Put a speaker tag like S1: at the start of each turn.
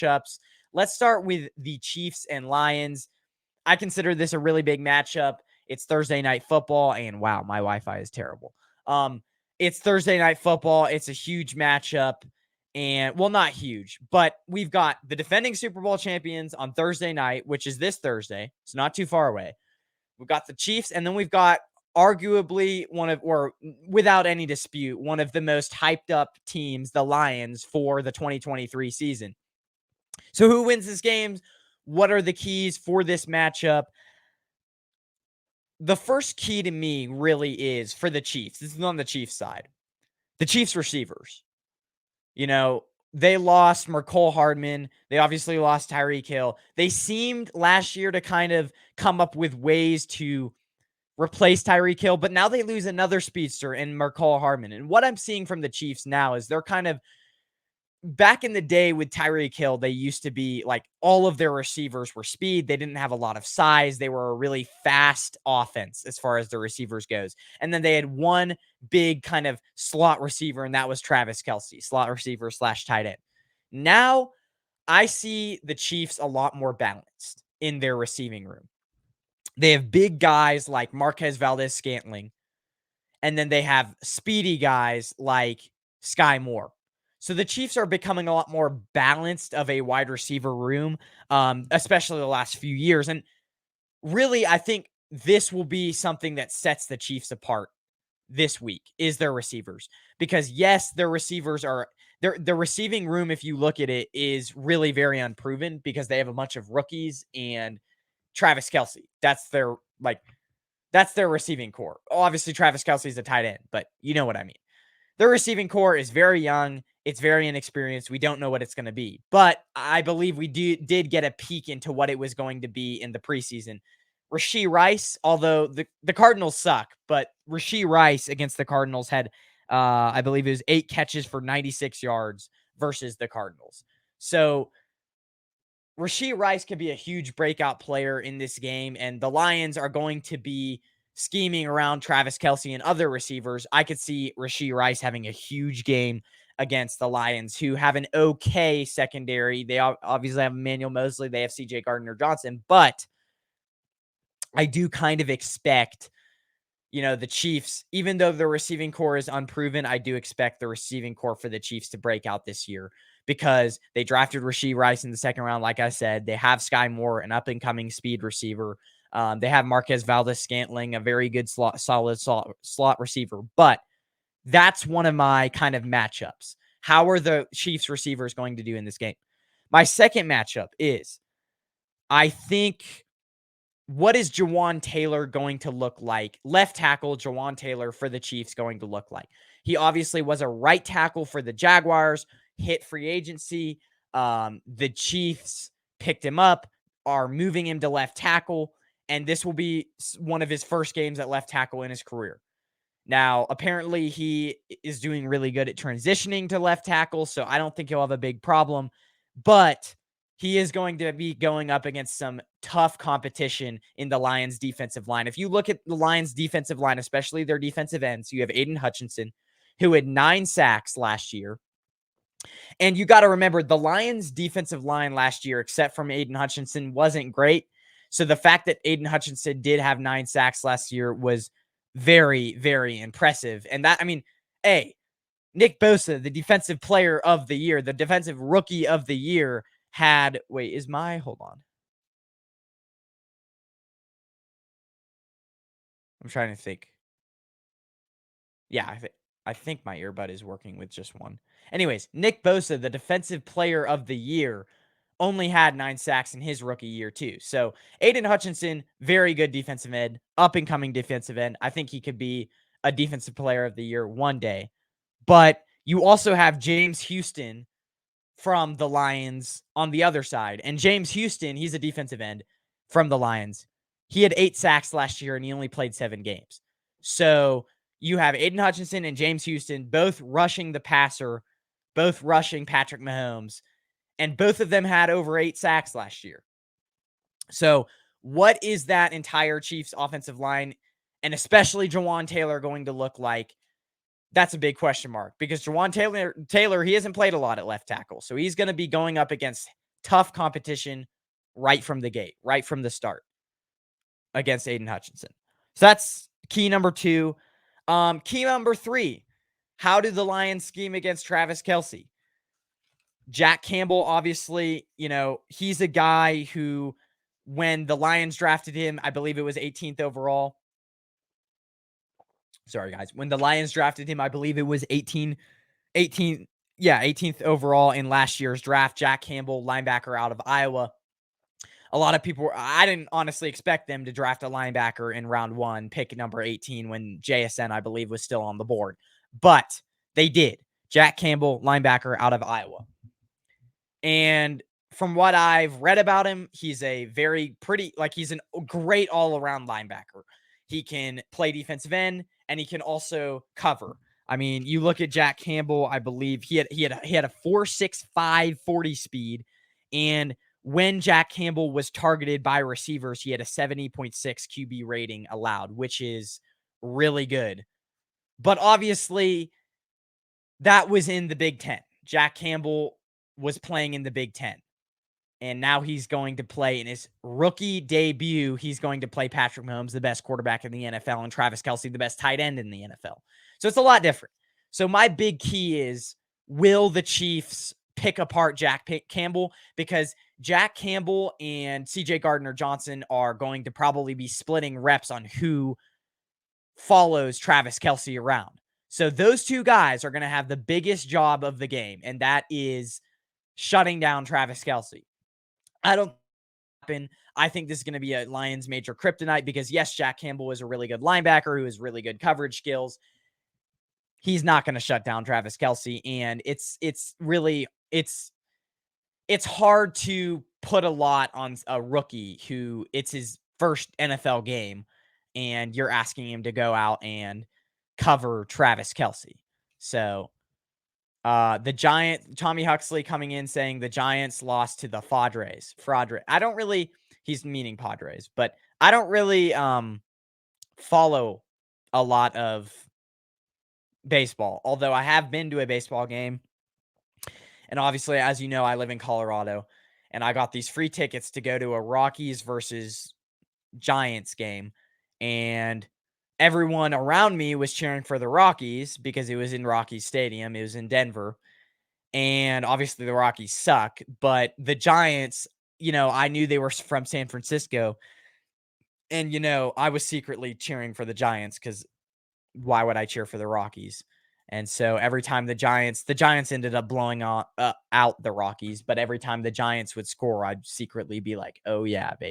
S1: matchups. Let's start with the Chiefs and Lions. I consider this a really big matchup. It's Thursday night football, and wow, my Wi-Fi is terrible. It's Thursday night football. It's a huge matchup, and well, not huge, but we've got the defending Super Bowl champions on Thursday night, which is this Thursday. It's not too far away. We've got the Chiefs, and then we've got arguably or without any dispute, one of the most hyped up teams, the Lions, for the 2023 season. So who wins this game? What are the keys for this matchup? The first key to me really is for the Chiefs. This is on the Chiefs side. The Chiefs receivers. You know, they lost Mecole Hardman. They obviously lost Tyreek Hill. They seemed last year to kind of come up with ways to replace Tyreek Hill, but now they lose another speedster in Mecole Hardman. And what I'm seeing from the Chiefs now is they're kind of back in the day with Tyreek Hill, they used to be like all of their receivers were speed. They didn't have a lot of size. They were a really fast offense as far as the receivers goes. And then they had one big kind of slot receiver, and that was Travis Kelce, slot receiver / tight end. Now I see the Chiefs a lot more balanced in their receiving room. They have big guys like Marquez Valdes-Scantling, and then they have speedy guys like Sky Moore. So the Chiefs are becoming a lot more balanced of a wide receiver room, especially the last few years. And really, I think this will be something that sets the Chiefs apart this week is their receivers. Because yes, their receivers are their receiving room, if you look at it, is really very unproven because they have a bunch of rookies and Travis Kelce. That's their receiving core. Obviously, Travis Kelce is a tight end, but you know what I mean. Their receiving core is very young. It's very inexperienced. We don't know what it's going to be. But I believe we did get a peek into what it was going to be in the preseason. Rashee Rice, although the Cardinals suck, but Rashee Rice against the Cardinals had, I believe it was 8 catches for 96 yards versus the Cardinals. So Rashee Rice could be a huge breakout player in this game, and the Lions are going to be scheming around Travis Kelce and other receivers. I could see Rashee Rice having a huge game against the Lions, who have an okay secondary. They obviously have Emmanuel Mosley. They have C.J. Gardner-Johnson, but I do kind of expect, the Chiefs, even though the receiving core is unproven, I do expect the receiving core for the Chiefs to break out this year because they drafted Rashee Rice in the second round. Like I said, they have Sky Moore, an up-and-coming speed receiver. They have Marquez Valdes-Scantling, a very good solid slot receiver. But that's one of my kind of matchups. How are the Chiefs receivers going to do in this game? My second matchup is, I think, what is Jawan Taylor going to look like? Left tackle Jawan Taylor for the Chiefs going to look like? He obviously was a right tackle for the Jaguars, hit free agency. The Chiefs picked him up, are moving him to left tackle, and this will be one of his first games at left tackle in his career. Now, apparently he is doing really good at transitioning to left tackle, so I don't think he'll have a big problem, but he is going to be going up against some tough competition in the Lions defensive line. If you look at the Lions defensive line, especially their defensive ends, you have Aiden Hutchinson, who had 9 sacks last year. And you got to remember, the Lions defensive line last year, except from Aiden Hutchinson, wasn't great. So the fact that Aiden Hutchinson did have 9 sacks last year was very, very impressive. And that, Nick Bosa, the defensive player of the year, the defensive rookie of the year, hold on. I'm trying to think. Yeah, I think my earbud is working with just one. Anyways, Nick Bosa, the defensive player of the year, only had 9 sacks in his rookie year too. So Aiden Hutchinson, very good defensive end, up-and-coming defensive end. I think he could be a defensive player of the year one day. But you also have James Houston from the Lions on the other side. And James Houston, he's a defensive end from the Lions. He had 8 sacks last year, and he only played 7 games. So you have Aiden Hutchinson and James Houston both rushing the passer, both rushing Patrick Mahomes, and both of them had over 8 sacks last year. So what is that entire Chiefs offensive line, and especially Jawan Taylor, going to look like? That's a big question mark because Jawan Taylor, he hasn't played a lot at left tackle. So he's going to be going up against tough competition right from the gate, right from the start against Aiden Hutchinson. So that's key number 2. Key number 3, how did the Lions scheme against Travis Kelce? Jack Campbell, obviously, he's a guy who, when the Lions drafted him, I believe it was 18th overall. Sorry, guys. When the Lions drafted him, I believe it was 18th overall in last year's draft. Jack Campbell, linebacker out of Iowa. A lot of people, I didn't honestly expect them to draft a linebacker in round 1, pick number 18, when JSN, I believe, was still on the board. But they did. Jack Campbell, linebacker out of Iowa. And from what I've read about him, he's a he's a great all-around linebacker. He can play defensive end, and he can also cover. I mean, you look at Jack Campbell, I believe he had a 4.65 40 speed, and when Jack Campbell was targeted by receivers, he had a 70.6 QB rating allowed, which is really good. But obviously, that was in the Big Ten. Jack Campbell was playing in the Big Ten. And now he's going to play in his rookie debut. He's going to play Patrick Mahomes, the best quarterback in the NFL, and Travis Kelce, the best tight end in the NFL. So it's a lot different. So my big key is, will the Chiefs pick apart Jack Campbell? Because Jack Campbell and CJ Gardner-Johnson are going to probably be splitting reps on who follows Travis Kelce around. So those two guys are going to have the biggest job of the game, and that is shutting down Travis Kelce. I don't happen. I think this is going to be a Lions major kryptonite because, yes, Jack Campbell is a really good linebacker who has really good coverage skills. He's not going to shut down Travis Kelce, and it's hard to put a lot on a rookie who it's his first NFL game, and you're asking him to go out and cover Travis Kelce. So the Tommy Huxley coming in saying the Giants lost to the Padres. He's meaning Padres, but I don't really follow a lot of baseball, although I have been to a baseball game. And obviously, as you know, I live in Colorado, and I got these free tickets to go to a Rockies versus Giants game, and everyone around me was cheering for the Rockies because it was in Rockies Stadium. It was in Denver. And obviously the Rockies suck, but the Giants, I knew they were from San Francisco. And, I was secretly cheering for the Giants because why would I cheer for the Rockies? And so every time the Giants ended up blowing out the Rockies, but every time the Giants would score, I'd secretly be like, oh yeah, baby.